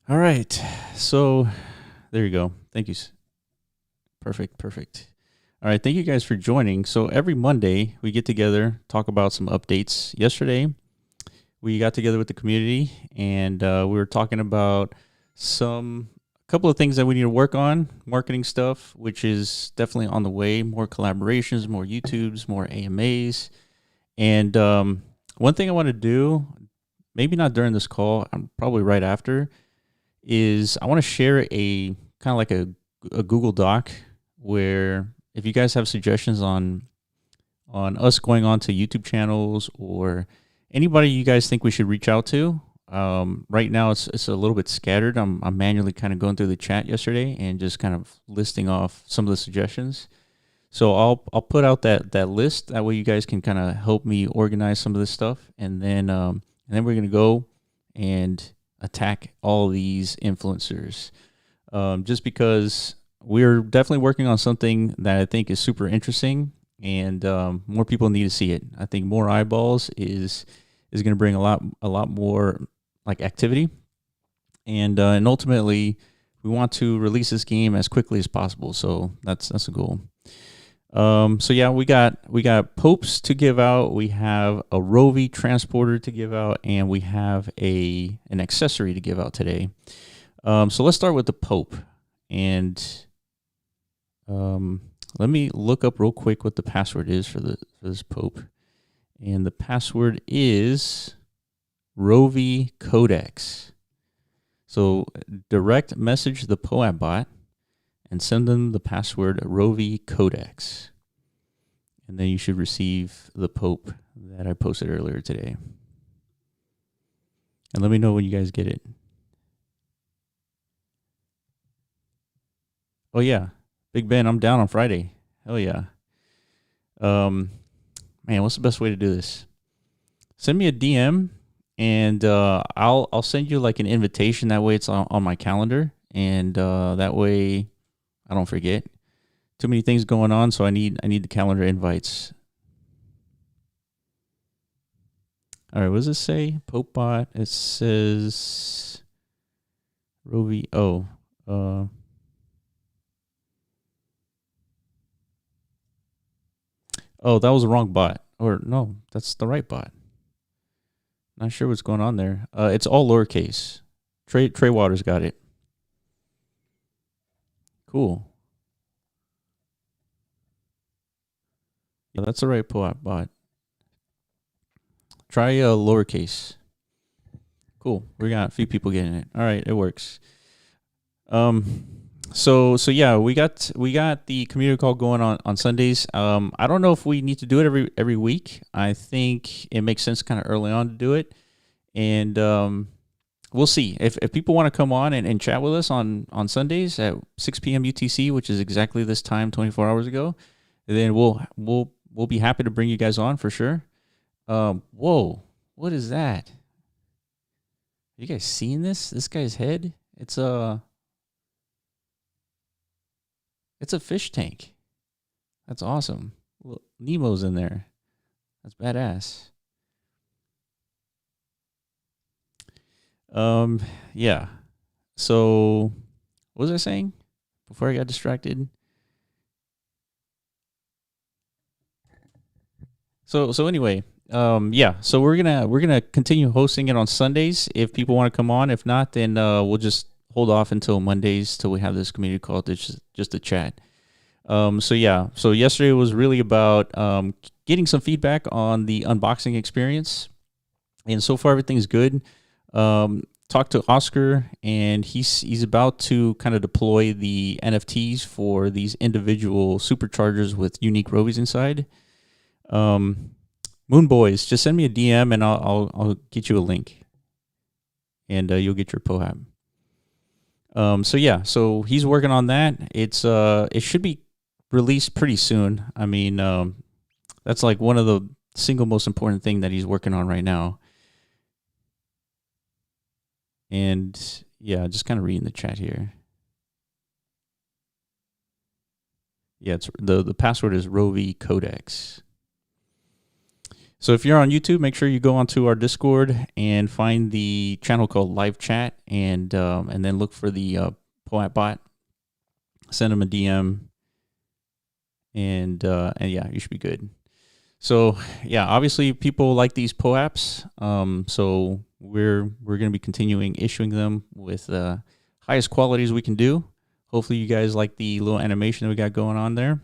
All right. So there you go. Thank you. Perfect. Perfect. All right. Thank you guys for joining. So every Monday we get together, talk about some updates. Yesterday we got together with the community and we were talking about some a couple of things that we need to work on, marketing stuff, which is definitely on the way. More collaborations, more YouTubes, more AMAs, and one thing I want to do, maybe not during this call, probably right after, is I want to share a kind of like a Google Doc where if you guys have suggestions on us going on to YouTube channels or anybody you guys think we should reach out to. Right now it's a little bit scattered. I'm manually kind of going through the chat yesterday and just kind of listing off some of the suggestions. So I'll put out that list. That way you guys can kind of help me organize some of this stuff, and then we're gonna go and attack all these influencers. Just because we're definitely working on something that I think is super interesting, and more people need to see it. I think more eyeballs is going to bring a lot more like activity, and ultimately we want to release this game as quickly as possible. So that's a goal. So yeah, we got popes to give out. We have a Rovi transporter to give out, and we have an accessory to give out today. So let's start with the pope, and let me look up real quick what the password is for this pope, and the password is Rovi Codex. So direct message the POAP bot and send them the password Rovi Codex. And then you should receive the Pope that I posted earlier today. And let me know when you guys get it. Oh yeah, Big Ben, I'm down on Friday. Hell yeah. Man, what's the best way to do this? Send me a DM and I'll send you like an invitation. That way it's on my calendar, and that way I don't forget. Too many things going on, so I need the calendar invites. All right, what does it say? Popebot. It says Rovi. Oh, that was the wrong bot. Or no, that's the right bot. Not sure what's going on there. It's all lowercase. Trey Waters got it. Cool. Yeah, that's the right bot. Try lowercase. Cool. We got a few people getting it. All right, it works. So yeah, we got the community call going on Sundays. I don't know if we need to do it every week. I think it makes sense kind of early on to do it, and we'll see if people want to come on and chat with us on Sundays at 6 p.m. UTC, which is exactly this time 24 hours ago. Then we'll be happy to bring you guys on for sure. Whoa, what is that? You guys seen this? This guy's head? It's a fish tank. That's awesome. Nemo's in there. That's badass. Yeah. So, what was I saying before I got distracted? So anyway, yeah. So we're gonna continue hosting it on Sundays if people want to come on. If not, then we'll just hold off until Mondays till we have this community call just to chat. So yeah. So yesterday was really about getting some feedback on the unboxing experience, and so far everything's good. Talked to Oscar, and he's about to kind of deploy the NFTs for these individual superchargers with unique Rovies inside. Moon Boys, just send me a DM and I'll get you a link, and you'll get your POHAB. So yeah, so he's working on that. It should be released pretty soon. I mean, that's like one of the single most important thing that he's working on right now. And yeah, just kind of reading the chat here. Yeah, it's the password is Rovi Codex. So if you're on YouTube, make sure you go onto our Discord and find the channel called Live Chat, and then look for the POAP bot. Send them a DM, and yeah, you should be good. So yeah, obviously people like these POAPs. So we're going to be continuing issuing them with the highest qualities we can do. Hopefully you guys like the little animation that we got going on there.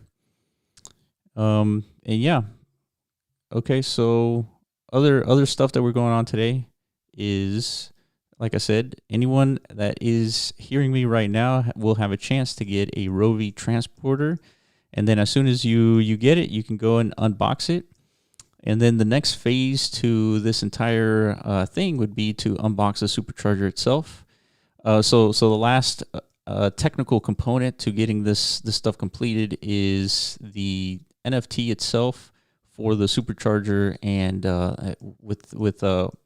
And yeah. Okay, so other stuff that we're going on today is, like I said, anyone that is hearing me right now will have a chance to get a Rovi transporter. And then as soon as you get it, you can go and unbox it. And then the next phase to this entire thing would be to unbox the supercharger itself. So the last technical component to getting this stuff completed is the NFT itself for the supercharger, and with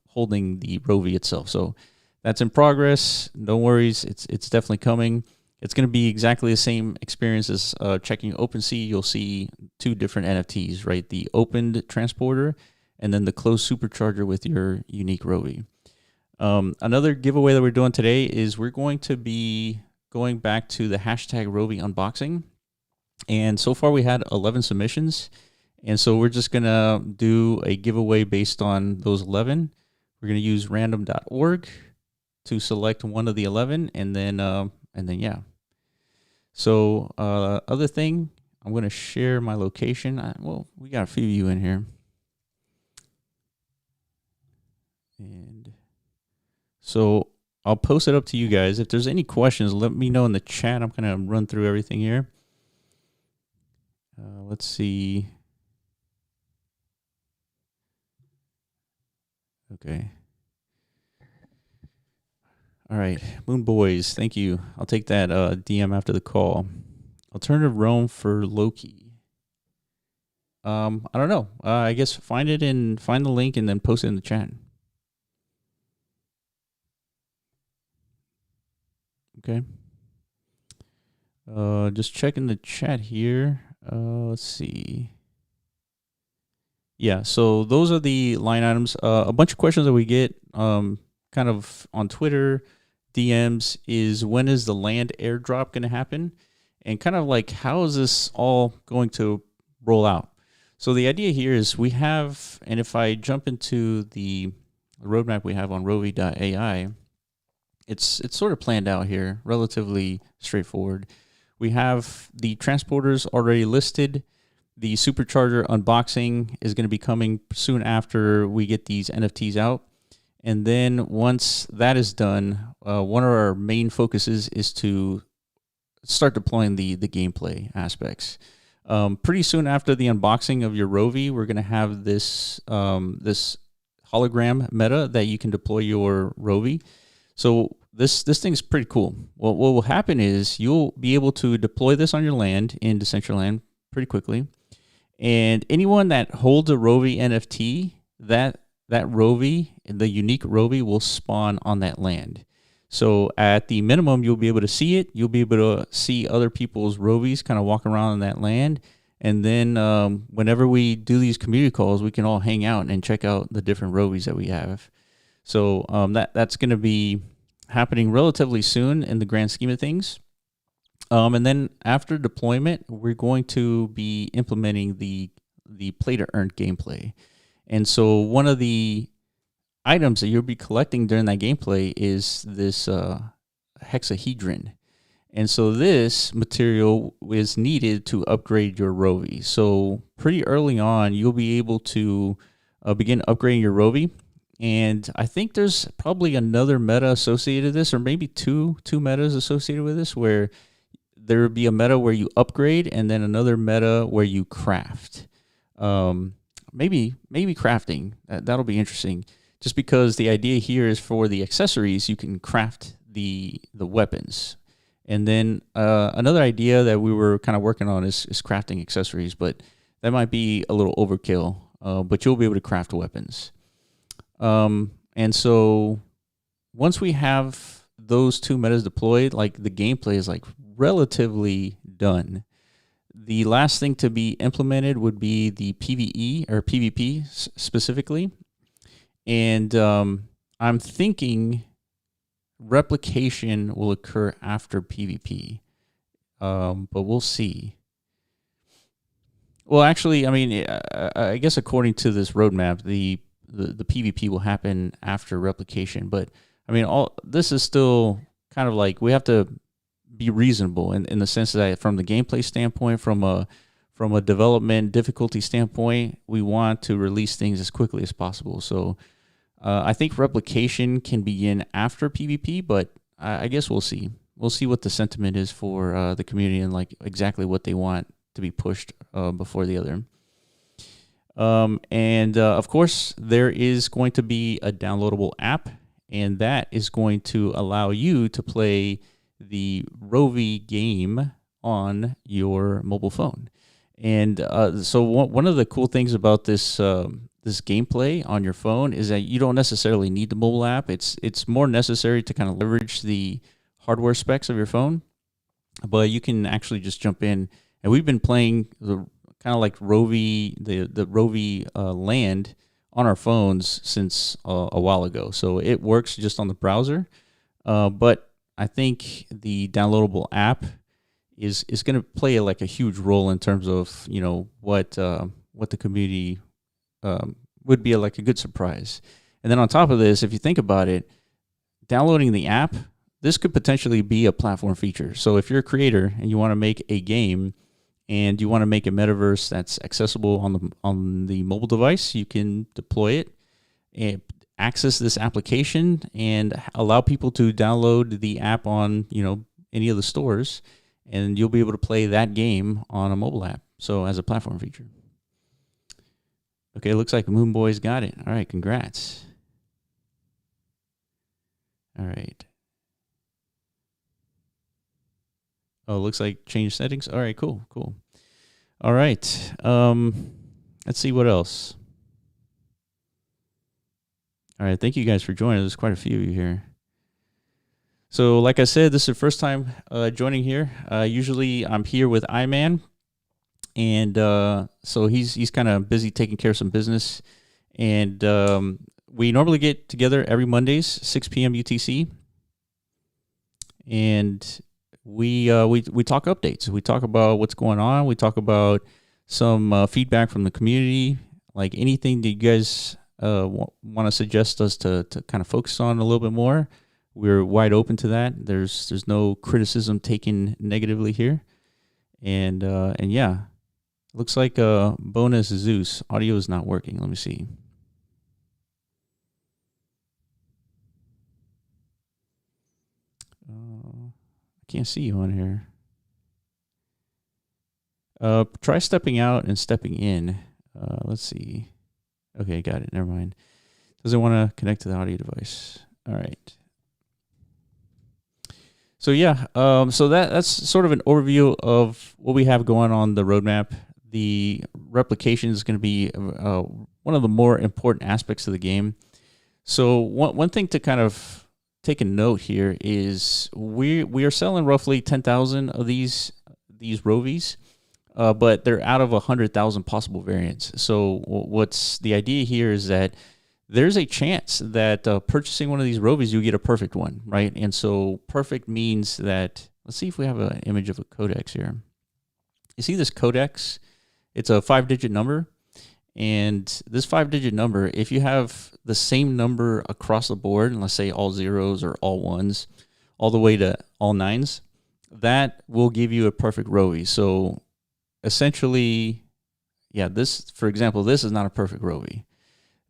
holding the Rovi itself. So that's in progress. No worries, it's definitely coming. It's going to be exactly the same experience as checking OpenSea. You'll see two different NFTs, right? The opened transporter and then the closed supercharger with your unique Rovi. Another giveaway that we're doing today is we're going to be going back to the hashtag Rovi unboxing. And so far we had 11 submissions. And so we're just going to do a giveaway based on those 11. We're going to use random.org to select one of the 11, and then yeah. So other thing, I'm going to share my location. Well, we got a few of you in here. And so I'll post it up to you guys. If there's any questions, let me know in the chat. I'm going to run through everything here. Let's see. Okay. All right. Moon Boys, thank you. I'll take that DM after the call. Alternative Rome for Loki. I don't know. I guess find the link and then post it in the chat. Okay. Just checking the chat here. Let's see. Yeah, so those are the line items. A bunch of questions that we get kind of on Twitter, DMs, is when is the land airdrop going to happen? And kind of like, how is this all going to roll out? So the idea here is we have, and if I jump into the roadmap we have on Rovi.ai, it's sort of planned out here, relatively straightforward. We have the transporters already listed. The supercharger unboxing is going to be coming soon after we get these NFTs out. And then once that is done, one of our main focuses is to start deploying the gameplay aspects. Pretty soon after the unboxing of your Rovi, we're going to have this this hologram meta that you can deploy your Rovi. So this thing's pretty cool. What will happen is you'll be able to deploy this on your land in Decentraland pretty quickly. And anyone that holds a Rovi NFT, that Rovi, the unique Rovi, will spawn on that land. So at the minimum, you'll be able to see it. You'll be able to see other people's Rovis kind of walk around on that land. And then whenever we do these community calls, we can all hang out and check out the different Rovis that we have. So that's going to be happening relatively soon in the grand scheme of things. And then after deployment, we're going to be implementing the play to earn gameplay. And so one of the items that you'll be collecting during that gameplay is this hexahedron. And so this material is needed to upgrade your Rovi. So pretty early on, you'll be able to begin upgrading your Rovi. And I think there's probably another meta associated with this, or maybe two metas associated with this, where there would be a meta where you upgrade and then another meta where you craft. Maybe crafting. That'll be interesting. Just because the idea here is for the accessories, you can craft the weapons. And then another idea that we were kind of working on is crafting accessories, but that might be a little overkill. But you'll be able to craft weapons. And so once we have those two metas deployed, like the gameplay is like relatively done. The last thing to be implemented would be the PvE or PvP specifically. And I'm thinking replication will occur after PvP, but we'll see. Well, actually, I mean, I guess according to this roadmap, the PvP will happen after replication. But I mean, all this is still kind of like we have to be reasonable in the sense that from the gameplay standpoint, from a development difficulty standpoint, we want to release things as quickly as possible. So I think replication can begin after PvP, but I guess we'll see. We'll see what the sentiment is for the community and like exactly what they want to be pushed before the other. And of course, there is going to be a downloadable app, and that is going to allow you to play the Rovi game on your mobile phone. And so one of the cool things about this this gameplay on your phone is that you don't necessarily need the mobile app. It's more necessary to kind of leverage the hardware specs of your phone, but you can actually just jump in. And we've been playing the kind of like Rovi, the Rovi land on our phones since a while ago. So it works just on the browser, but I think the downloadable app is going to play like a huge role in terms of what the community would be like a good surprise. And then on top of this, if you think about it, downloading the app, this could potentially be a platform feature. So if you're a creator and you want to make a game and you want to make a metaverse that's accessible on the mobile device, you can deploy it and access this application and allow people to download the app on any of the stores, and you'll be able to play that game on a mobile app. So as a platform feature. Okay, looks like Moon Boy's got it. All right, congrats. All right. Oh, looks like change settings. All right, cool. All right. Let's see what else. All right, thank you guys for joining. There's quite a few of you here. So, like I said, this is the first time joining here. Usually, I'm here with iMan, and so he's kind of busy taking care of some business. And we normally get together every Mondays, 6 p.m. UTC, and we talk updates. We talk about what's going on. We talk about some feedback from the community, like anything that you guys want to suggest us to kind of focus on a little bit more. We're wide open to that. There's no criticism taken negatively here, and yeah, looks like bonus Zeus audio is not working. Let me see. I can't see you on here. Try stepping out and stepping in. Let's see. Okay, got it. Never mind. Doesn't want to connect to the audio device. All right. So yeah, so that's sort of an overview of what we have going on the roadmap. The replication is going to be one of the more important aspects of the game. So one thing to kind of take a note here is we are selling roughly 10,000 of these Rovis, but they're out of 100,000 possible variants. So what's the idea here is that there's a chance that purchasing one of these Rovis, you get a perfect one, right? And so perfect means that, let's see if we have an image of a codex here. You see this codex? It's a 5-digit number. And this 5-digit number, if you have the same number across the board, and let's say all zeros or all ones, all the way to all nines, that will give you a perfect Rovi. So essentially, yeah, this, for example, this is not a perfect Rovi.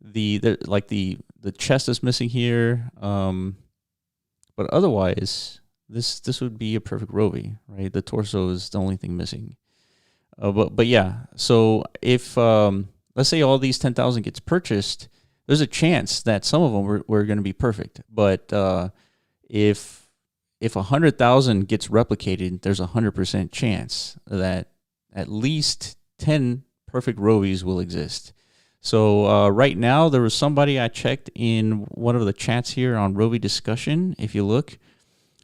The chest is missing here, but otherwise this would be a perfect Rovi, right? The torso is the only thing missing. But yeah, so if let's say all these 10,000 gets purchased, there's a chance that some of them were going to be perfect. But if 100,000 gets replicated, there's 100% chance that at least 10 perfect Rovis will exist. So right now, there was somebody I checked in one of the chats here on Rovi discussion. If you look,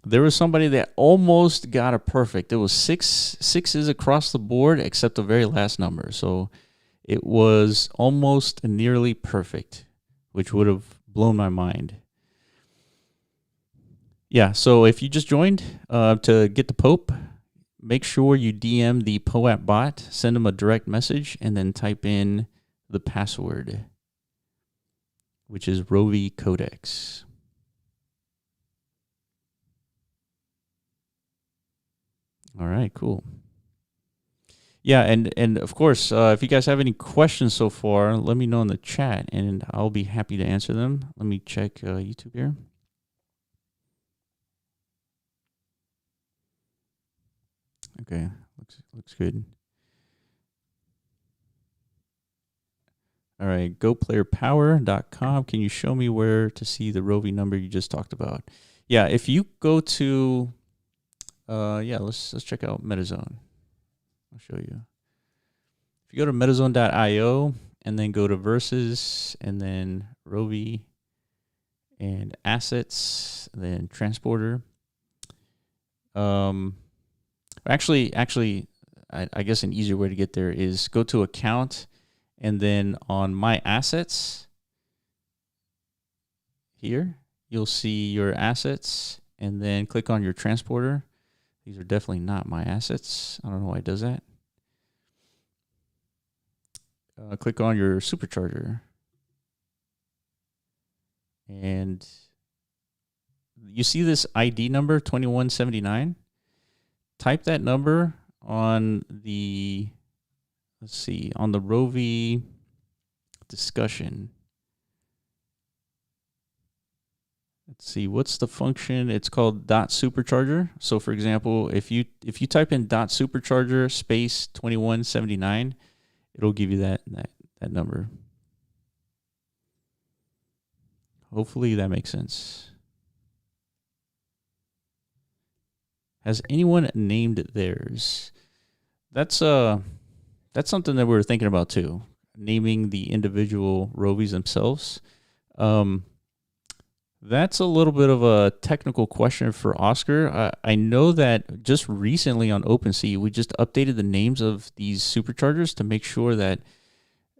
There was somebody that almost got a perfect. It was sixes across the board except the very last number. So it was almost nearly perfect, which would have blown my mind. Yeah, so if you just joined to get the Pope, make sure you DM the POAP bot, send them a direct message, and then type in the password, which is Rovi Codex. All right, cool. Yeah, and of course, if you guys have any questions so far, let me know in the chat, and I'll be happy to answer them. Let me check YouTube here. Okay, looks good. All right, goplayerpower.com. Can you show me where to see the Rovi number you just talked about? Yeah, if you go to, let's check out MetaZone. I'll show you. If you go to metazone.io and then go to versus and then Rovi and assets, and then transporter. Actually, I guess an easier way to get there is go to account, and then on my assets here, you'll see your assets, and then click on your transporter. These are definitely not my assets. I don't know why it does that. Click on your supercharger, and you see this ID number 2179. Type that number on the, let's see, on the Rovi discussion. Let's see, what's the function? It's called .supercharger. So for example, if you type in .supercharger space 2179, it'll give you that number. Hopefully that makes sense. Has anyone named theirs? That's something that we were thinking about too, naming the individual Rovis themselves. That's a little bit of a technical question for Oscar. I know that just recently on OpenSea, we just updated the names of these superchargers to make sure that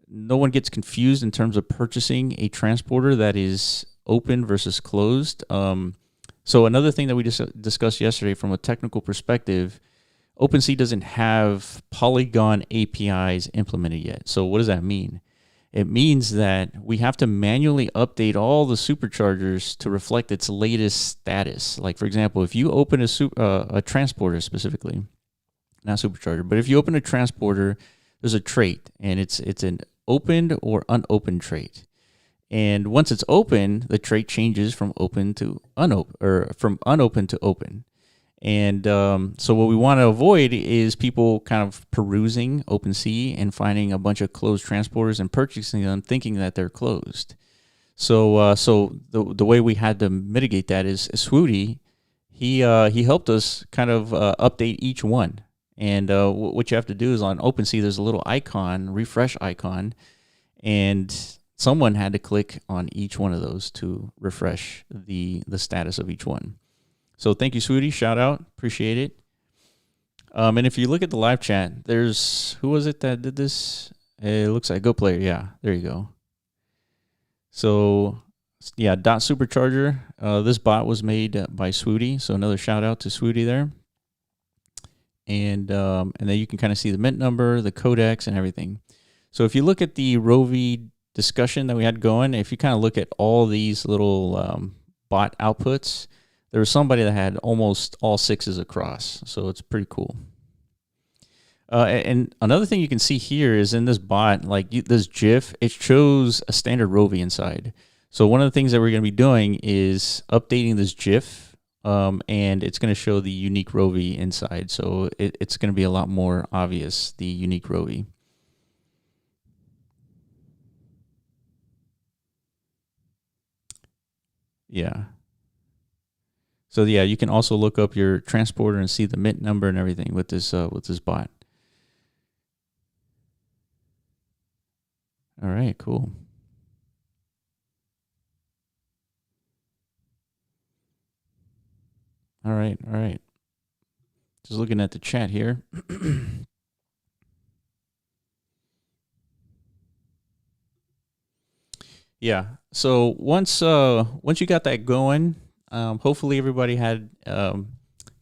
no one gets confused in terms of purchasing a transporter that is open versus closed. So another thing that we just discussed yesterday from a technical perspective, OpenSea doesn't have Polygon APIs implemented yet. So what does that mean? It means that we have to manually update all the superchargers to reflect its latest status. Like, for example, if you open a transporter specifically, not supercharger, but if you open a transporter, there's a trait, and it's an opened or unopened trait. And once it's open, the trait changes from open to unopened, or from unopened to open. And so what we want to avoid is people kind of perusing OpenSea and finding a bunch of closed transporters and purchasing them, thinking that they're closed. So the way we had to mitigate that is Swooty. He helped us kind of update each one. And what you have to do is on OpenSea, there's a little icon, refresh icon, and someone had to click on each one of those to refresh the status of each one. So thank you, Swooty. Shout out. Appreciate it. And if you look at the live chat, there's, who was it that did this? It looks like GoPlayer. Yeah, there you go. So yeah, .supercharger. This bot was made by Swooty. So another shout out to Swooty there. And then you can kind of see the mint number, the codex, and everything. So if you look at the Rovi discussion that we had going, if you kind of look at all these little bot outputs, there was somebody that had almost all sixes across. So it's pretty cool. And another thing you can see here is in this bot, like this GIF, it shows a standard Rovi inside. So one of the things that we're going to be doing is updating this GIF, and it's going to show the unique Rovi inside. So it's going to be a lot more obvious, the unique Rovi. Yeah. So yeah, you can also look up your transporter and see the mint number and everything with this bot. All right, cool. All right. All right. Just looking at the chat here. Yeah. So once you got that going, hopefully everybody had kind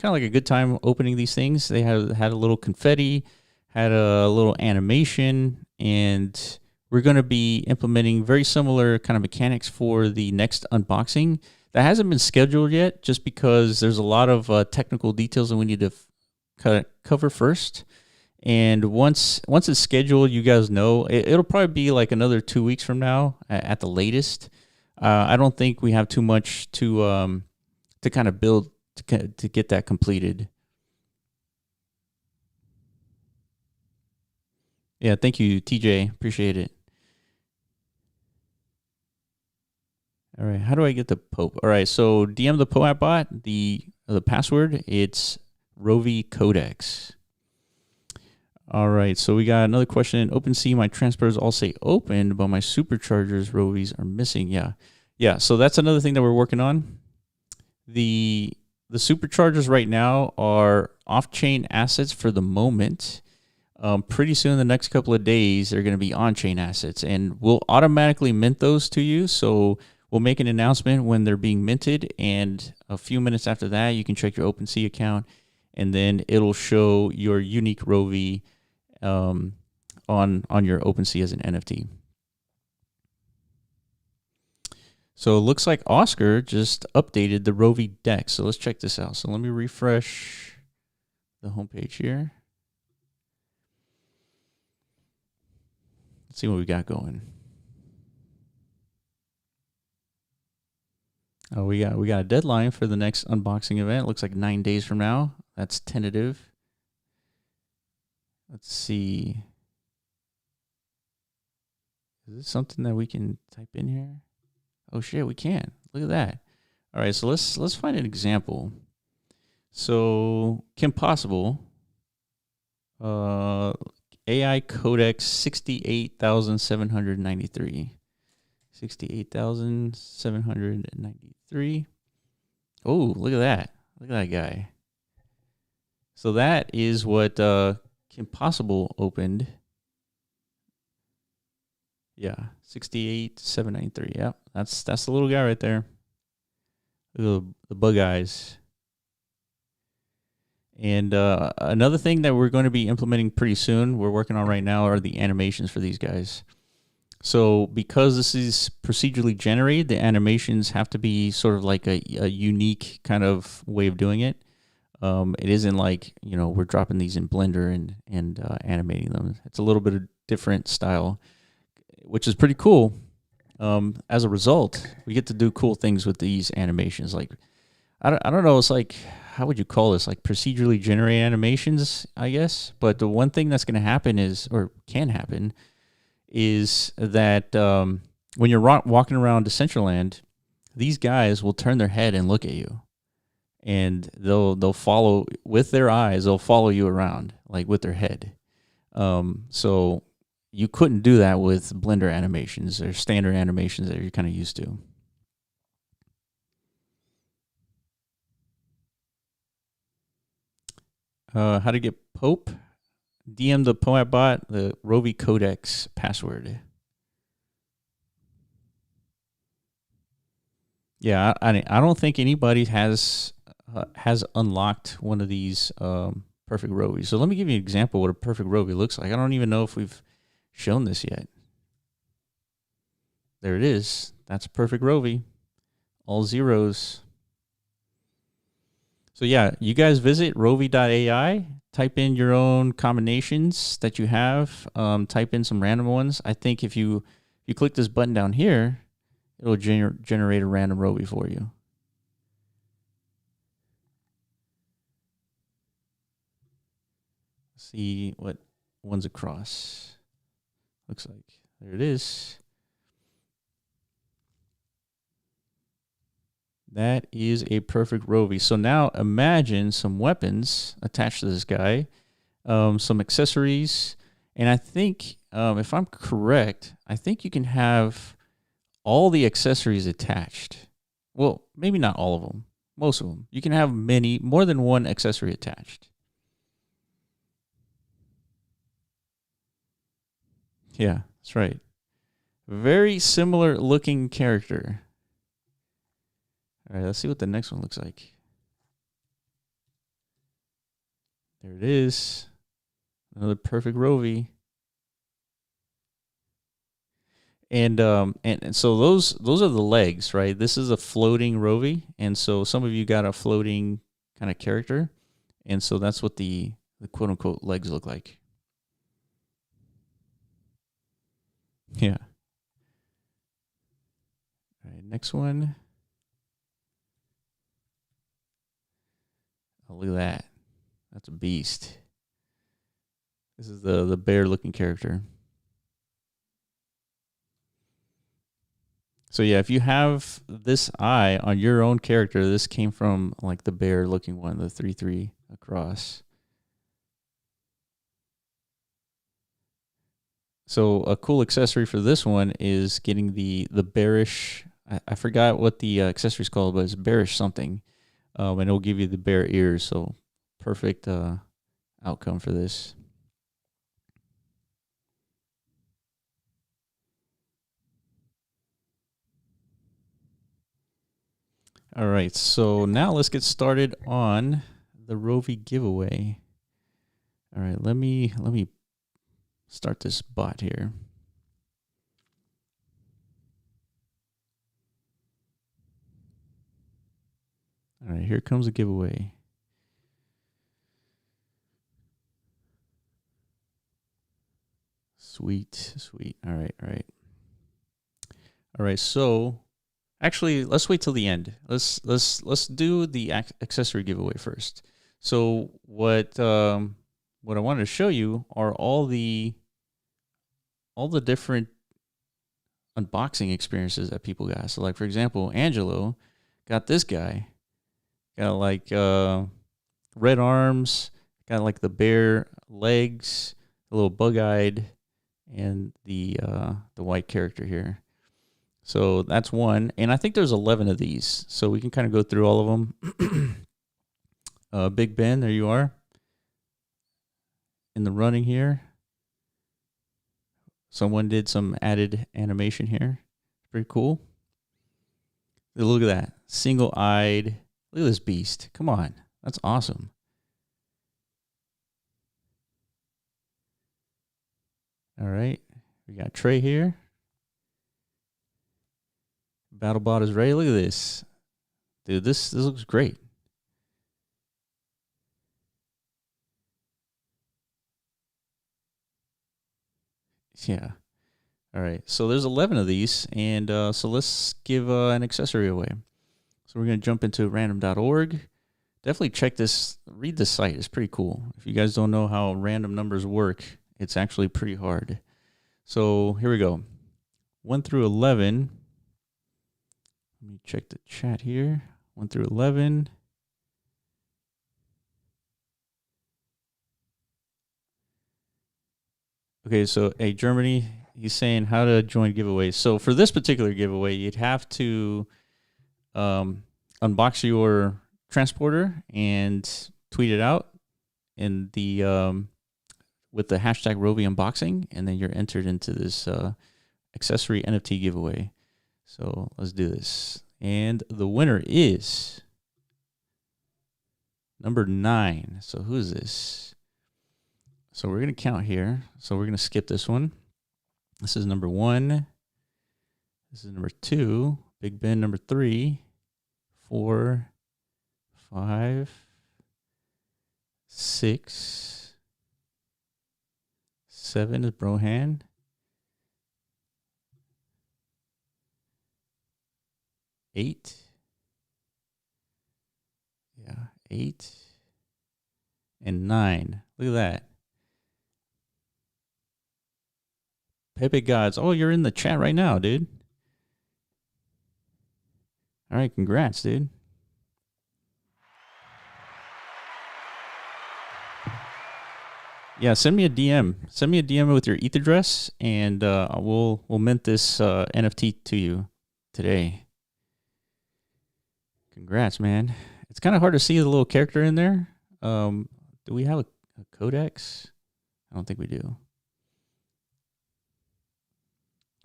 of like a good time opening these things. They had a little confetti, had a little animation, and we're going to be implementing very similar kind of mechanics for the next unboxing. That hasn't been scheduled yet, just because there's a lot of technical details that we need to cover first. And once it's scheduled, you guys know it'll probably be like another 2 weeks from now at the latest. I don't think we have too much to kind of build to get that completed. Yeah, thank you, TJ. Appreciate it. All right, how do I get the Pope? All right, so DM the Pope bot. The password, it's Rovi Codex. All right, so we got another question. In OpenSea, my transporters all say open, but my superchargers Rovis are missing. Yeah. So that's another thing that we're working on. The superchargers right now are off-chain assets for the moment. Pretty soon, the next couple of days, they're going to be on-chain assets, and we'll automatically mint those to you. So we'll make an announcement when they're being minted, and a few minutes after that, you can check your OpenSea account, and then it'll show your unique Rovi on your OpenSea as an NFT. So it looks like Oscar just updated the Rovi deck. So let's check this out. So let me refresh the homepage here. Let's see what we got going. Oh, we got a deadline for the next unboxing event. It looks like 9 days from now. That's tentative. Let's see. Is this something that we can type in here? Oh shit, we can. Look at that. All right, so let's find an example. So Kim Possible, AI Codex 68,793. 68,793. Oh, look at that. Look at that guy. So that is what Kim Possible opened. Yeah, 68,793. Yeah, that's the little guy right there. The bug eyes. And another thing that we're going to be implementing pretty soon, we're working on right now, are the animations for these guys. So because this is procedurally generated, the animations have to be sort of like a unique kind of way of doing it. It isn't like, we're dropping these in Blender and animating them. It's a little bit of different style, which is pretty cool. As a result, we get to do cool things with these animations. Like, I don't know, it's like, how would you call this? Like procedurally generated animations, I guess. But the one thing that's going to happen is, or can happen, is that when you're walking around Decentraland, these guys will turn their head and look at you, and they'll follow with their eyes. They'll follow you around, like with their head. So you couldn't do that with Blender animations or standard animations that you're kind of used to. How to get Pope? DM the Poet bot the Rovi Codex password. Yeah, I don't think anybody has unlocked one of these perfect Rovis. So let me give you an example of what a perfect Rovi looks like. I don't even know if we've shown this yet. There it is. That's a perfect Rovi. All zeros. So yeah, you guys visit Rovi.ai. Type in your own combinations that you have. Type in some random ones. I think if you click this button down here, it'll generate a random Rovi for you. See what one's across. Looks like there it is. That is a perfect Rovi. So now imagine some weapons attached to this guy, some accessories, and I think, if I'm correct, I think you can have all the accessories attached. Well, maybe not all of them. Most of them. You can have more than one accessory attached. Yeah, that's right. Very similar looking character. All right, let's see what the next one looks like. There it is. Another perfect Rovi. And so those are the legs, right? This is a floating Rovi, and so some of you got a floating kind of character, and so that's what the quote unquote legs look like. Yeah. All right, next one. Oh, look at that. That's a beast. This is the bear looking character. So yeah, if you have this eye on your own character, this came from like the bear looking one, the 3-3 across. So a cool accessory for this one is getting the bearish, I forgot what the accessory is called, but it's bearish something. And it'll give you the bear ears, so perfect outcome for this. All right, so now let's get started on the Rovi giveaway. All right, let me start this bot here. All right, here comes the giveaway. Sweet, sweet. All right, all right. All right, so actually, let's wait till the end. Let's do the accessory giveaway first. So what I wanted to show you are all the different unboxing experiences that people got. So like for example, Angelo got this guy. Got like red arms, got like the bear legs, a little bug-eyed, and the white character here. So that's one, and I think there's 11 of these, so we can kind of go through all of them. Big Ben, there you are, in the running here. Someone did some added animation here. Pretty cool. Look at that, single-eyed. Look at this beast. Come on, that's awesome. All right, we got Trey here. BattleBot is ready. Look at this. Dude, this looks great. Yeah. All right. So there's 11 of these, and so let's give an accessory away. So we're going to jump into random.org. Definitely check this, read the site. It's pretty cool. If you guys don't know how random numbers work, it's actually pretty hard. So here we go. 1 through 11. Let me check the chat here. 1 through 11. Okay, so hey, Germany, he's saying how to join giveaways. So for this particular giveaway, you'd have to unbox your transporter and tweet it out in the with the hashtag Rovi unboxing, and then you're entered into this accessory NFT giveaway. So let's do this. And the winner is number 9. So who is this? So we're going to count here. So we're going to skip this one. This is number 1. This is number 2. Big Ben number 3. 4, 5, 6, 7 is Brohan. 8. Yeah, 8. And 9. Look at that. Pepe Gods. Oh, you're in the chat right now, dude. All right, congrats, dude. Yeah, send me a DM. Send me a DM with your ETH address, and we'll mint this NFT to you today. Congrats, man. It's kind of hard to see the little character in there. Do we have a codex? I don't think we do.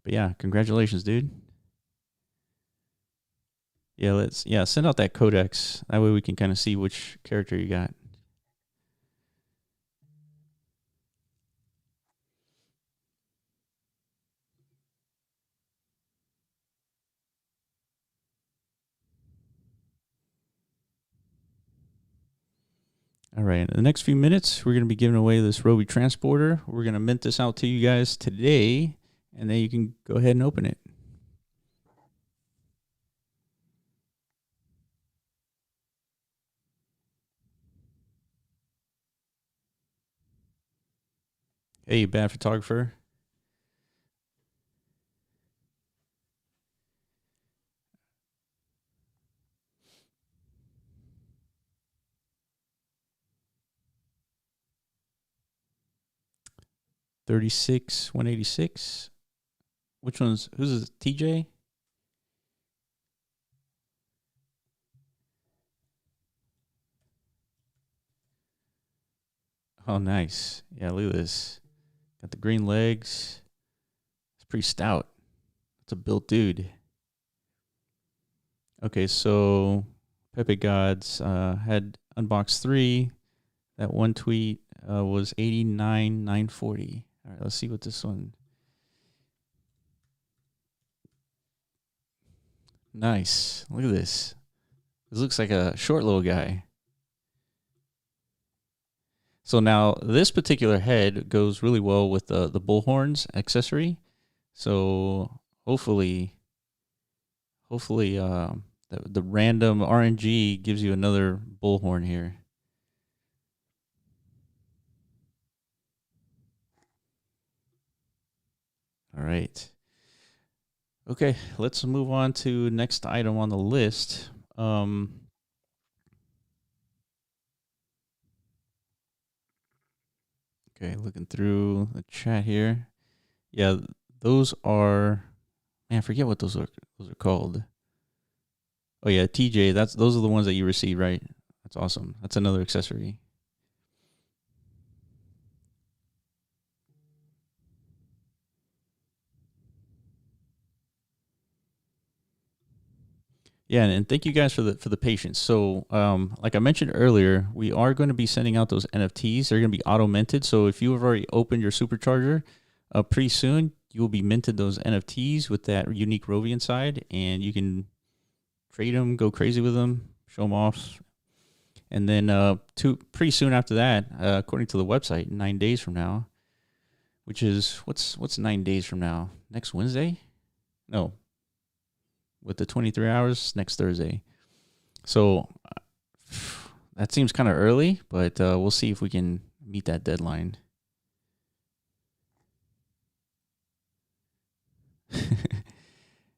But yeah, congratulations, dude. Yeah, send out that codex. That way we can kind of see which character you got. All right, in the next few minutes, we're going to be giving away this Rovi transporter. We're going to mint this out to you guys today, and then you can go ahead and open it. Hey, bad photographer. $36, $186. Who's this? TJ? Oh, nice. Yeah, look at this. Got the green legs. It's pretty stout. It's a built dude. Okay, so Pepe Gods had unboxed 3. That one tweet was 89,940. All right, let's see what this one. Nice. Look at this. This looks like a short little guy. So now this particular head goes really well with the bullhorns accessory. So hopefully the random RNG gives you another bullhorn here. All right. Okay, let's move on to next item on the list. Okay, looking through the chat here. Yeah, those are, man, I forget what those are called. Oh yeah, TJ, those are the ones that you received, right? That's awesome. That's another accessory. Yeah, and thank you guys for the patience. So, like I mentioned earlier, we are going to be sending out those NFTs. They're going to be auto minted. So if you have already opened your supercharger, pretty soon you will be minted those NFTs with that unique Rovi inside, and you can trade them, go crazy with them, show them off, and then pretty soon after that, according to the website, 9 days from now, which is what's 9 days from now? Next Wednesday? No. With the 23 hours next Thursday. So that seems kind of early, but we'll see if we can meet that deadline.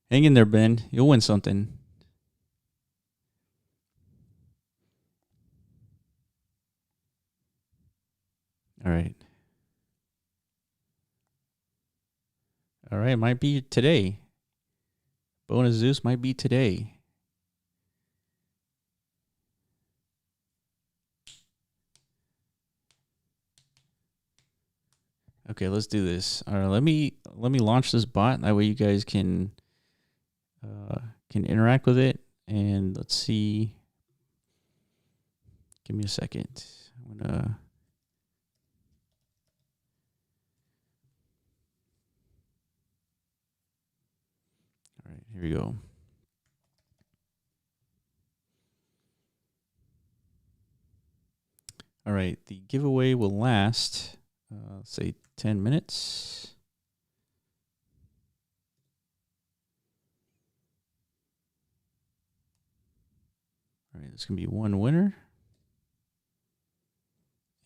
Hang in there, Ben. You'll win something. All right. All right. Might be today. Bonus Zeus might be today. Okay, let's do this. All right, let me launch this bot. That way you guys can interact with it. And let's see. Give me a second. I'm gonna. All right, here we go. All right, the giveaway will last, say, 10 minutes. All right, there's going to be one winner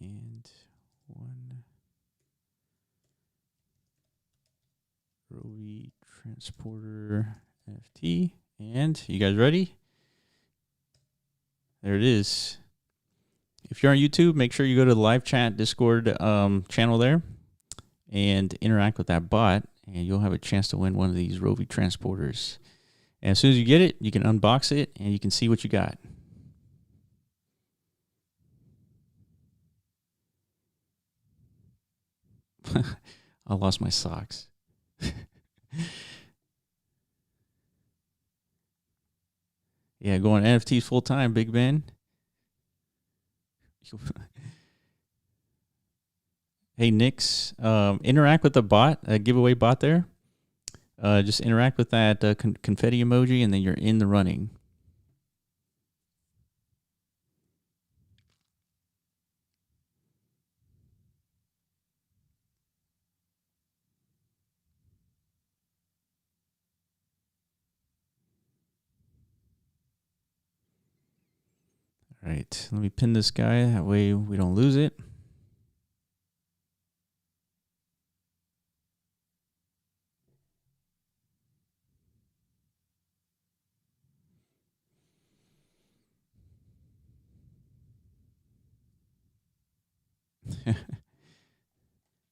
and one Rovi transporter NFT. And you guys ready? There it is. If you're on YouTube, make sure you go to the live chat Discord channel there and interact with that bot, and you'll have a chance to win one of these Rovi transporters. And as soon as you get it, you can unbox it and you can see what you got. I lost my socks. Yeah, going NFTs full time, Big Ben. Hey, Nix, interact with the bot, a giveaway bot there. Just interact with that confetti emoji, and then you're in the running. All right, let me pin this guy. That way we don't lose it.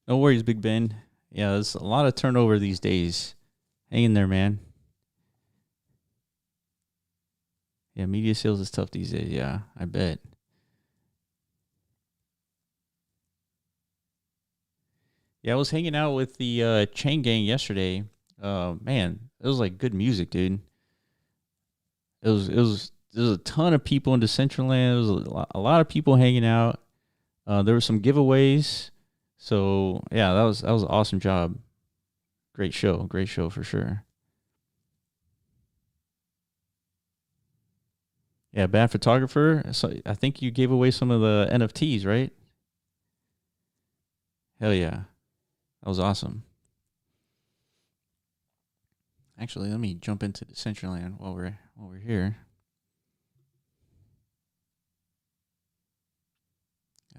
No worries, Big Ben. Yeah, there's a lot of turnover these days. Hang in there, man. Yeah, media sales is tough these days. Yeah, I bet. Yeah, I was hanging out with the Chain Gang yesterday. Man, it was like good music, dude. There was a ton of people in Decentraland. There was a lot of people hanging out. There were some giveaways. So yeah, that was an awesome job. Great show for sure. Yeah, bad photographer. So I think you gave away some of the NFTs, right? Hell yeah, that was awesome. Actually, let me jump into Decentraland while we're here.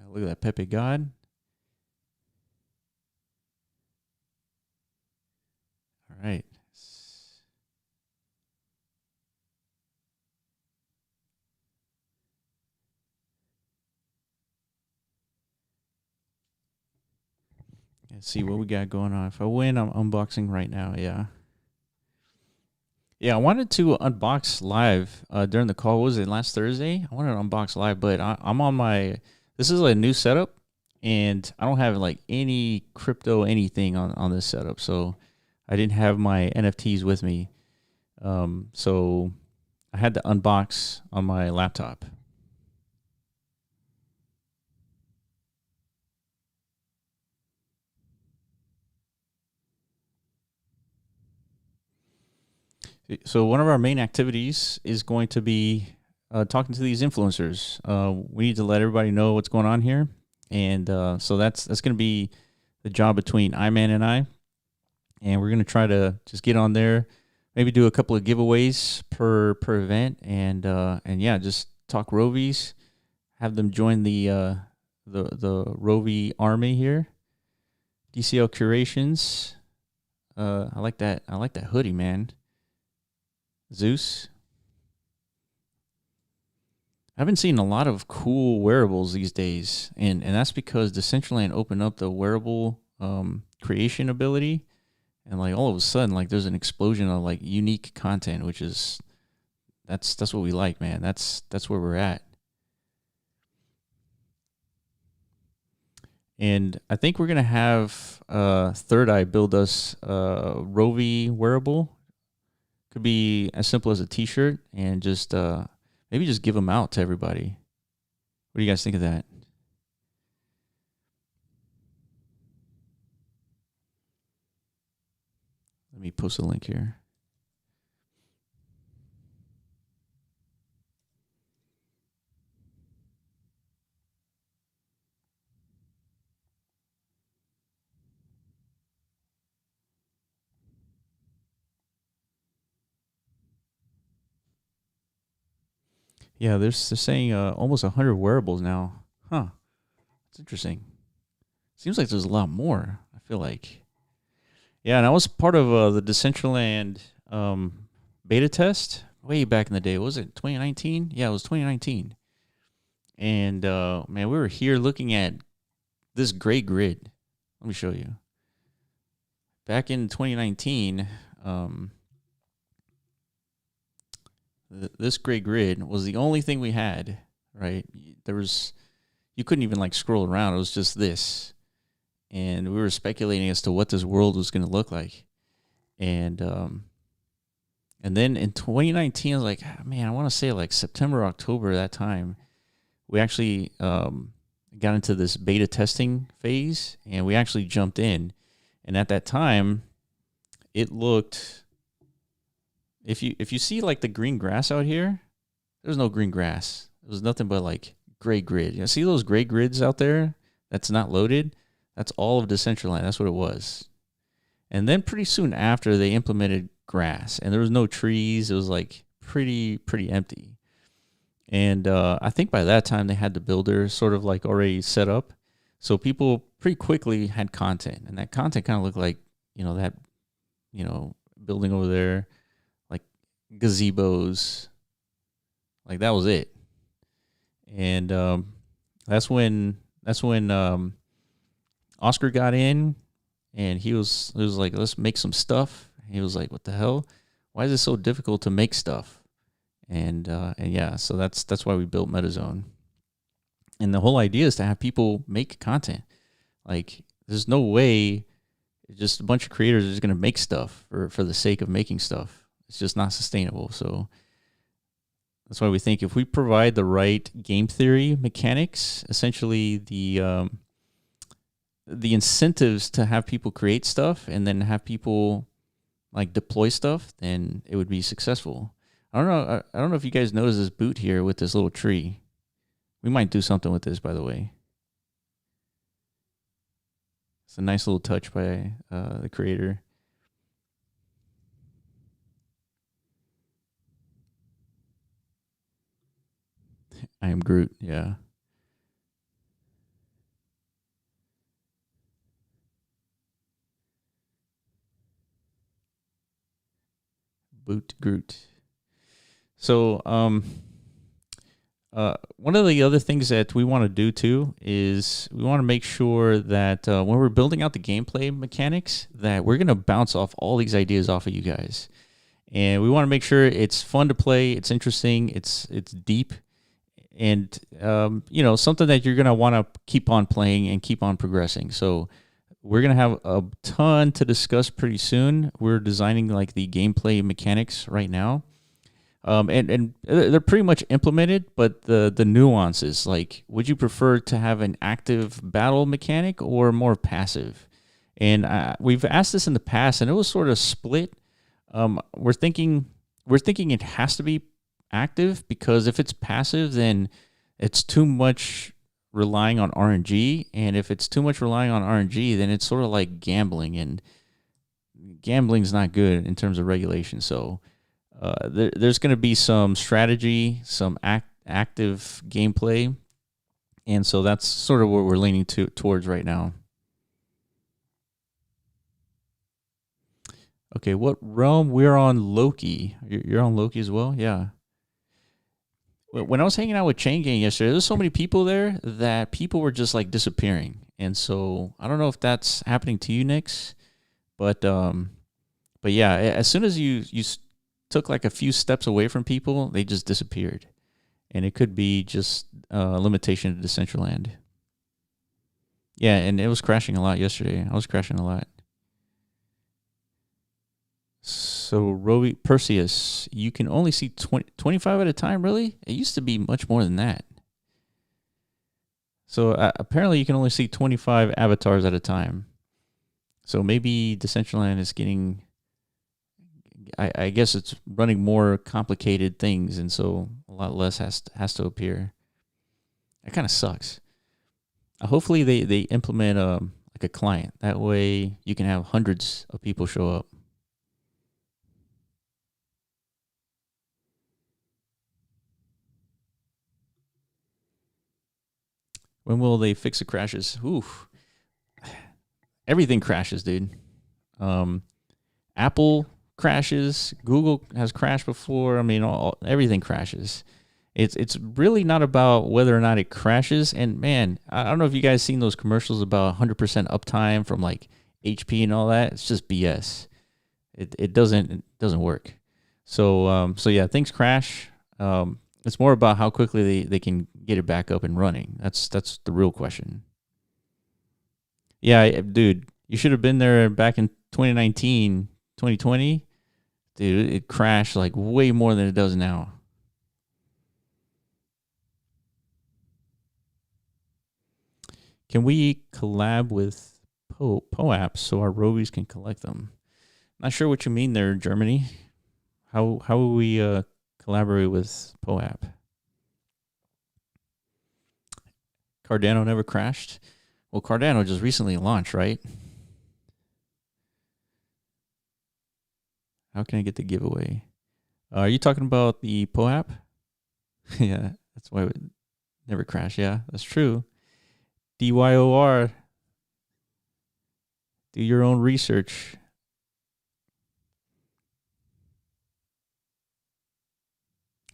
Look at that Pepe God. All right. Let's see what we got going on. If I win, I'm unboxing right now. Yeah. Yeah, I wanted to unbox live during the call. What was it, last Thursday? I wanted to unbox live, but I'm on my. This is a new setup, and I don't have like any crypto anything on this setup, so I didn't have my NFTs with me. So I had to unbox on my laptop. So one of our main activities is going to be talking to these influencers. We need to let everybody know what's going on here, and so that's going to be the job between Iman and I. And we're going to try to just get on there, maybe do a couple of giveaways per event, and yeah, just talk Rovies, have them join the Rovi army here. DCL Curations. I like that. I like that hoodie, man. Zeus. I've been seeing a lot of cool wearables these days, and that's because Decentraland opened up the wearable creation ability, and like all of a sudden, like there's an explosion of like unique content, which is that's what we like, man. That's where we're at, and I think we're gonna have Third Eye build us a Rovi wearable. Could be as simple as a T-shirt, and just maybe just give them out to everybody. What do you guys think of that? Let me post a link here. Yeah, they're saying almost 100 wearables now. Huh. That's interesting. Seems like there's a lot more, I feel like. Yeah, and I was part of the Decentraland beta test way back in the day. Was it 2019? Yeah, it was 2019. And man, we were here looking at this great grid. Let me show you. Back in 2019, this gray grid was the only thing we had, right? You couldn't even like scroll around. It was just this. And we were speculating as to what this world was going to look like. And then in 2019, I was like, man, I want to say like September, October, that time, we actually got into this beta testing phase, and we actually jumped in. And at that time, it looked, if you see like the green grass out here, there's no green grass. It was nothing but like gray grid. You see those gray grids out there that's not loaded? That's all of Decentraland. That's what it was. And then pretty soon after, they implemented grass, and there was no trees. It was like pretty empty. And I think by that time they had the builder sort of like already set up, so people pretty quickly had content, and that content kind of looked like that building over there, like gazebos, like that was it. And that's when Oscar got in. And he was like, let's make some stuff. He was like, what the hell? Why is it so difficult to make stuff? And yeah, so that's why we built MetaZone. And the whole idea is to have people make content. Like, there's no way just a bunch of creators are just going to make stuff for the sake of making stuff. It's just not sustainable. So that's why we think if we provide the right game theory mechanics, essentially the incentives to have people create stuff and then have people like deploy stuff, then it would be successful. I don't know if you guys noticed this boot here with this little tree. We might do something with this, by the way. It's a nice little touch by the creator. I am Groot, yeah. Boot Groot. So, one of the other things that we want to do too is we want to make sure that when we're building out the gameplay mechanics, that we're going to bounce off all these ideas off of you guys, and we want to make sure it's fun to play, it's interesting, it's deep, and something that you're going to want to keep on playing and keep on progressing. So we're going to have a ton to discuss pretty soon. We're designing like the gameplay mechanics right now. And they're pretty much implemented, but the nuances, like, would you prefer to have an active battle mechanic or more passive? And we've asked this in the past, and it was sort of split. We're thinking it has to be active, because if it's passive, then it's too much relying on RNG, and if it's too much relying on RNG, then it's sort of like gambling, and gambling's not good in terms of regulation. So there's going to be some strategy, some active gameplay, and so that's sort of what we're leaning towards right now. Okay, what realm? We're on Loki. You're on Loki as well? Yeah. When I was hanging out with Chain Gang yesterday, there was so many people there that people were just like disappearing. And so I don't know if that's happening to you, Nix, but yeah, as soon as you took like a few steps away from people, they just disappeared. And it could be just a limitation to Decentraland. Yeah, and it was crashing a lot yesterday. I was crashing a lot. So, Rovi, Perseus, you can only see 25 at a time, really? It used to be much more than that. So, apparently you can only see 25 avatars at a time. So, maybe Decentraland is getting... I guess it's running more complicated things, and so a lot less has to appear. That kind of sucks. Hopefully they implement like a client. That way you can have hundreds of people show up. When will they fix the crashes? Oof. Everything crashes, dude. Apple crashes. Google has crashed before. I mean, everything crashes. It's really not about whether or not it crashes. And man, I don't know if you guys seen those commercials about 100% uptime from like HP and all that. It's just BS. It doesn't work. So yeah, things crash. It's more about how quickly they can get it back up and running. That's the real question. Yeah, dude, you should have been there back in 2019, 2020. Dude, it crashed like way more than it does now. Can we collab with POAPs so our Rovies can collect them? Not sure what you mean there, Germany. How will we collaborate with POAP? Cardano never crashed? Well, Cardano just recently launched, right? How can I get the giveaway? Are you talking about the POAP? Yeah, that's why it never crashed. Yeah, that's true. DYOR. Do your own research.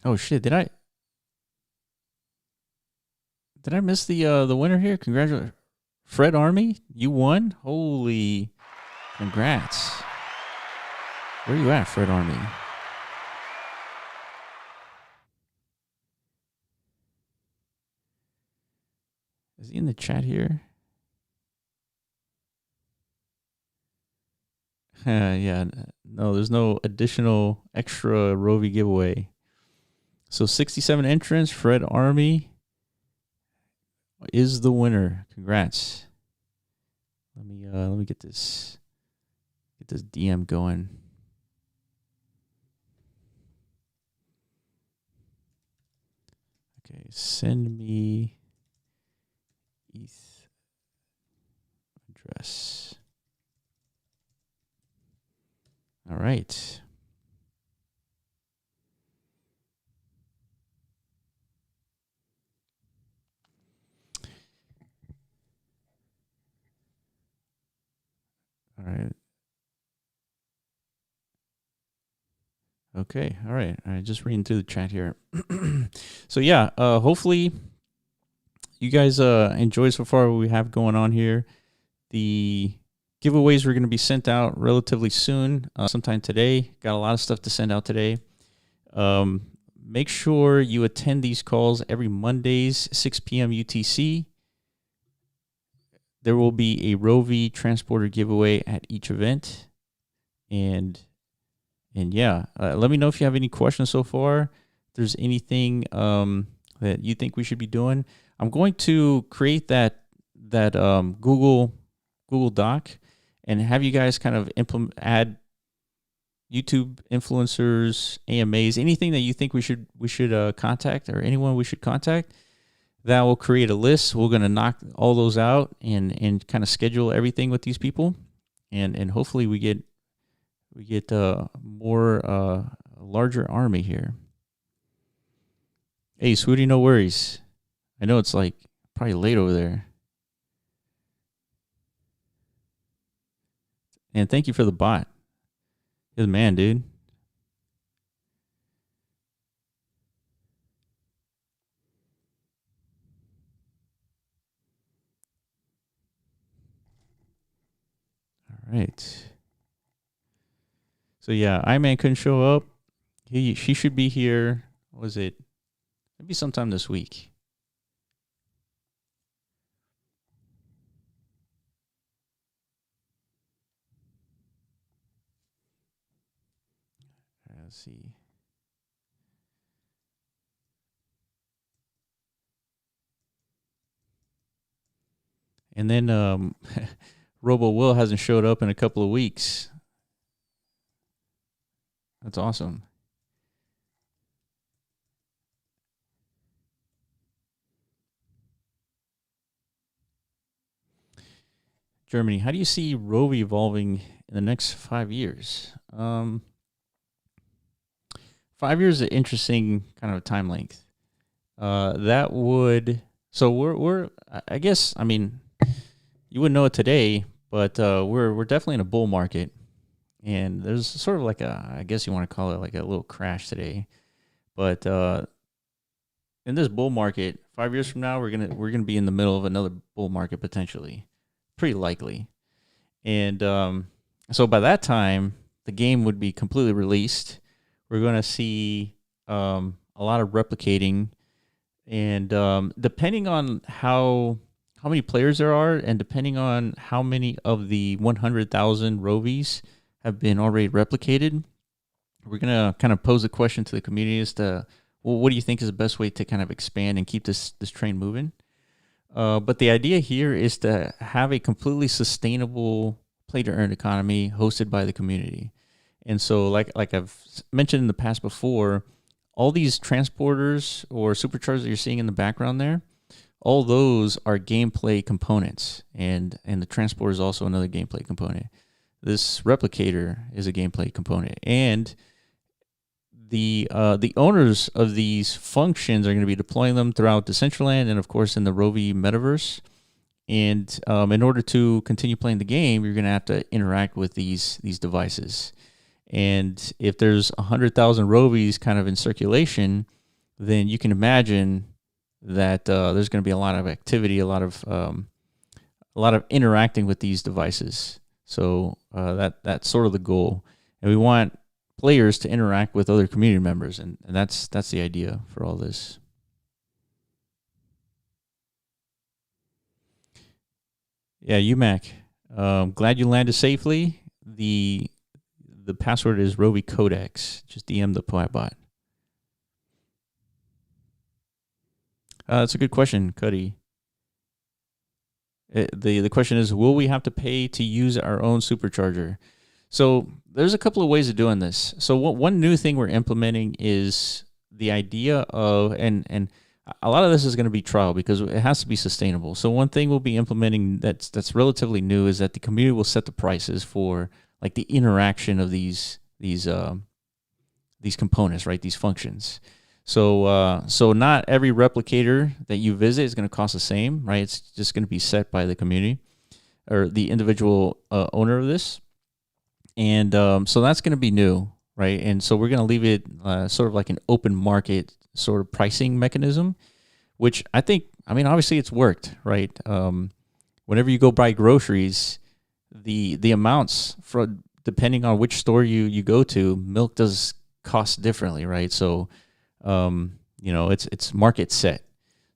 Oh shit! Did I miss the winner here? Congratulations, Fred Army. You won. Holy, congrats. Where you at, Fred Army? Is he in the chat here? Yeah, no, there's no additional extra Rovi giveaway. So 67 entrants, Fred Army is the winner. Congrats. Let me get this DM going. Okay, send me ETH address. All right. All right. Okay. All right. Just reading through the chat here. So yeah, hopefully you guys enjoy so far what we have going on here. The giveaways are going to be sent out relatively soon, sometime today. Got a lot of stuff to send out today. Make sure you attend these calls every Mondays, 6 p.m. UTC. There will be a Rovi transporter giveaway at each event. And yeah, let me know if you have any questions so far. If there's anything that you think we should be doing. I'm going to create that Google Doc and have you guys kind of add YouTube influencers, AMAs, anything that you think we should contact, or anyone we should contact. That will create a list. We're going to knock all those out and kind of schedule everything with these people, and hopefully we get more larger army here. Hey, sweetie, no worries. I know it's like probably late over there. And thank you for the bot. You're the man, dude. All right. So yeah, Iman couldn't show up. She should be here. What was it? Maybe sometime this week. Let's see. And then Robo Will hasn't showed up in a couple of weeks. That's awesome. Germany, how do you see Rovi evolving in the next 5 years? 5 years is an interesting kind of time length. That would, so we're I guess, I mean, you wouldn't know it today, but we're definitely in a bull market, and there's sort of like I guess you want to call it like a little crash today, but in this bull market, 5 years from now, we're gonna be in the middle of another bull market potentially, pretty likely, and so by that time, the game would be completely released. we're going to see a lot of replicating, and depending on how many players there are, and depending on how many of the 100,000 Rovies have been already replicated, we're going to kind of pose a question to the community as to, well, what do you think is the best way to kind of expand and keep this train moving? But the idea here is to have a completely sustainable play-to-earn economy hosted by the community. And so, like I've mentioned in the past before, all these transporters or superchargers that you're seeing in the background there, all those are gameplay components, and the transporter is also another gameplay component. This replicator is a gameplay component, and the owners of these functions are going to be deploying them throughout Decentraland and, of course, in the Rovi metaverse. And in order to continue playing the game, you're going to have to interact with these devices. And if there's 100,000 Rovies kind of in circulation, then you can imagine that there's going to be a lot of activity, a lot of interacting with these devices. So that's sort of the goal, and we want players to interact with other community members, and that's the idea for all this. Yeah, UMAC. Glad you landed safely. The password is Rovi Codex. Just DM the bot. That's a good question, Cuddy. The question is, will we have to pay to use our own supercharger? So there's a couple of ways of doing this. So one new thing we're implementing is the idea of, and a lot of this is going to be trial because it has to be sustainable. So one thing we'll be implementing that's relatively new is that the community will set the prices for like the interaction of these components, right? These functions. So not every replicator that you visit is going to cost the same, right? It's just going to be set by the community or the individual owner of this. And so that's going to be new, right? And so we're going to leave it sort of like an open market sort of pricing mechanism, which I think, I mean, obviously it's worked, right? Whenever you go buy groceries, the amounts for depending on which store you go to, milk does cost differently, right? So it's market set.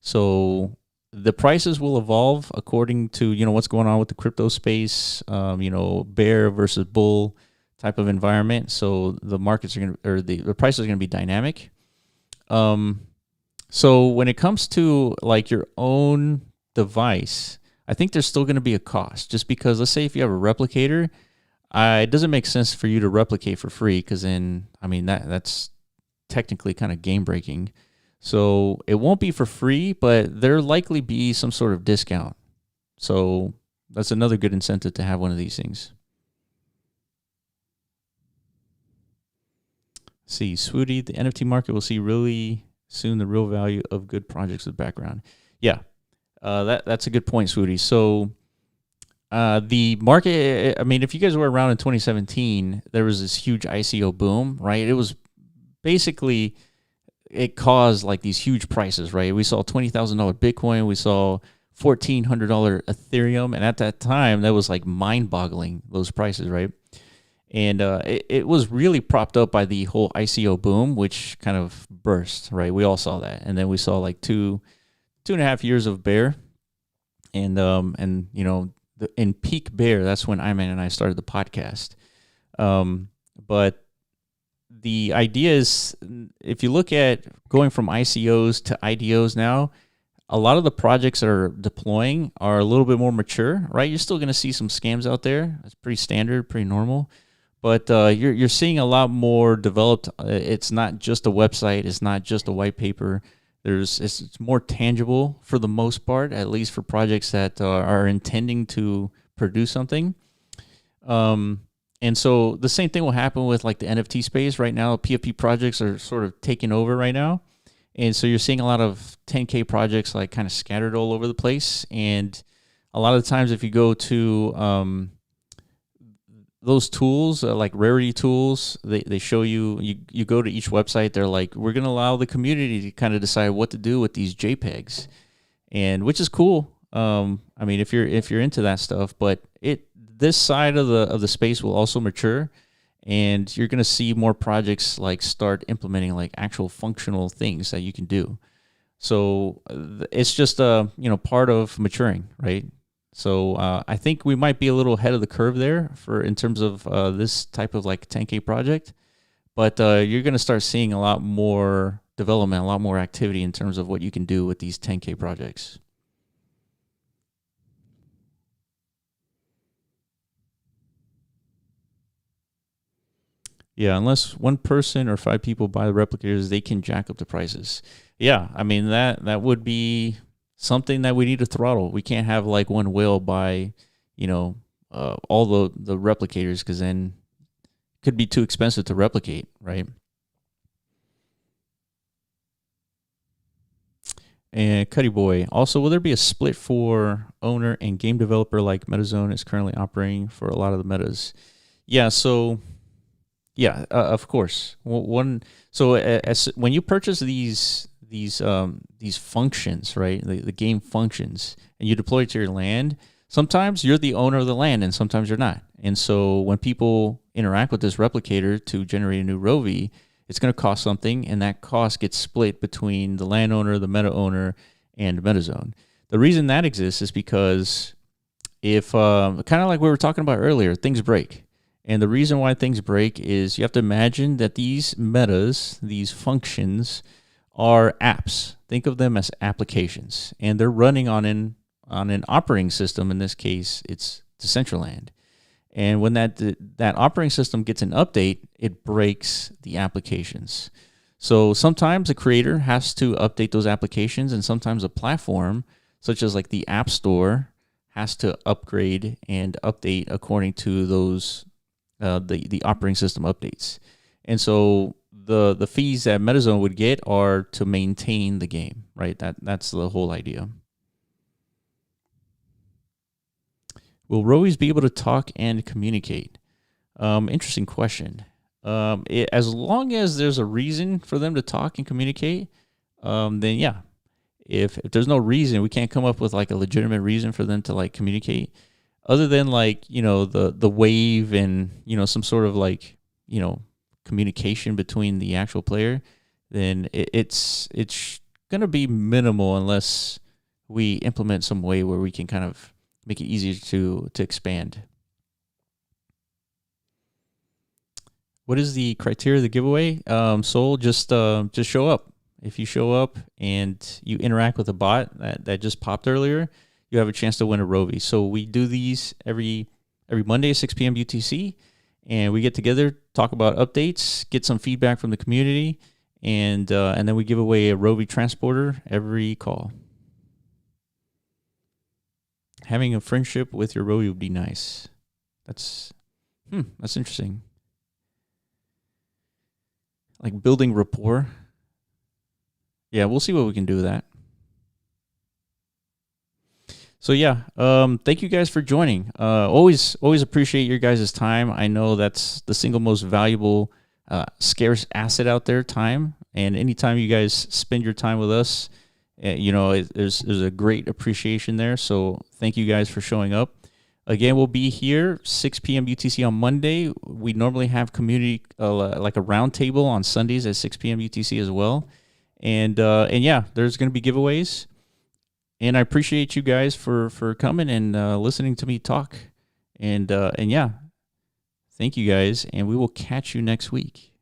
So the prices will evolve according to, what's going on with the crypto space, bear versus bull type of environment. So the markets are going to, or the prices are going to be dynamic. So when it comes to like your own device, I think there's still going to be a cost, just because let's say if you have a replicator, it doesn't make sense for you to replicate for free, because then, I mean, that's technically kind of game breaking. So it won't be for free, but there'll likely be some sort of discount. So that's another good incentive to have one of these things. Let's see, Swooty, the NFT market will see really soon the real value of good projects with background. Yeah, that's a good point, Swooty. So the market, I mean, if you guys were around in 2017, there was this huge ICO boom, right? It was basically, it caused like these huge prices, right? We saw $20,000 Bitcoin, we saw $1,400 Ethereum, and at that time, that was like mind-boggling, those prices, right? And it was really propped up by the whole ICO boom, which kind of burst, right? We all saw that, and then we saw like two and a half years of bear, and in peak bear, that's when Iman and I started the podcast. But the idea is, if you look at going from ICOs to IDOs now, a lot of the projects that are deploying are a little bit more mature, right? You're still going to see some scams out there. It's pretty standard, pretty normal. But you're seeing a lot more developed. It's not just a website. It's not just a white paper. It's more tangible for the most part, at least for projects that are intending to produce something. And so the same thing will happen with like the NFT space right now. PFP projects are sort of taking over right now. And so you're seeing a lot of 10K projects like kind of scattered all over the place. And a lot of the times if you go to those tools, like rarity tools, they show you go to each website, they're like, we're going to allow the community to kind of decide what to do with these JPEGs, and which is cool. I mean, if you're into that stuff, but this side of the space will also mature, and you're going to see more projects like start implementing like actual functional things that you can do. So it's just part of maturing, right? So I think we might be a little ahead of the curve there for in terms of this type of like 10K project, but you're going to start seeing a lot more development, a lot more activity in terms of what you can do with these 10K projects. Yeah, unless one person or 5 people buy the replicators, they can jack up the prices. Yeah, I mean that would be something that we need to throttle. We can't have like one whale buy, all the replicators, because then it could be too expensive to replicate, right? And Cuddy Boy, also, will there be a split for owner and game developer like MetaZone is currently operating for a lot of the metas? Yeah, so yeah, of course. When you purchase these functions, right? The game functions, and you deploy it to your land. Sometimes you're the owner of the land, and sometimes you're not. And so when people interact with this replicator to generate a new Rovi, it's going to cost something, and that cost gets split between the landowner, the meta owner, and MetaZone. The reason that exists is because if kind of like we were talking about earlier, things break. And the reason why things break is you have to imagine that these metas, these functions, are apps. Think of them as applications, and they're running on an operating system. In this case, it's Decentraland. And when that operating system gets an update, it breaks the applications. So sometimes a creator has to update those applications, and sometimes a platform, such as like the App Store, has to upgrade and update according to those the operating system updates. And so the fees that MetaZone would get are to maintain the game, right? That's the whole idea. Will Rovies be able to talk and communicate? Interesting question. As long as there's a reason for them to talk and communicate, then yeah. If there's no reason, we can't come up with like a legitimate reason for them to like communicate, other than like the wave and some sort of like communication between the actual player, then it's gonna be minimal unless we implement some way where we can kind of make it easier to expand. What is the criteria of the giveaway? Soul, just show up. If you show up and you interact with a bot that just popped earlier, you have a chance to win a Rovi. So we do these every Monday at 6 p.m. UTC, and we get together, talk about updates, get some feedback from the community, and then we give away a Rovi transporter every call. Having a friendship with your Rovi would be nice. That's interesting. Like building rapport. Yeah, we'll see what we can do with that. So yeah, thank you guys for joining. Always appreciate your guys' time. I know that's the single most valuable, scarce asset out there, time. And anytime you guys spend your time with us, there's a great appreciation there. So thank you guys for showing up. Again, we'll be here 6 p.m. UTC on Monday. We normally have community like a round table on Sundays at 6 p.m. UTC as well. And yeah, there's going to be giveaways. And I appreciate you guys for coming and listening to me talk. And yeah, thank you guys. And we will catch you next week.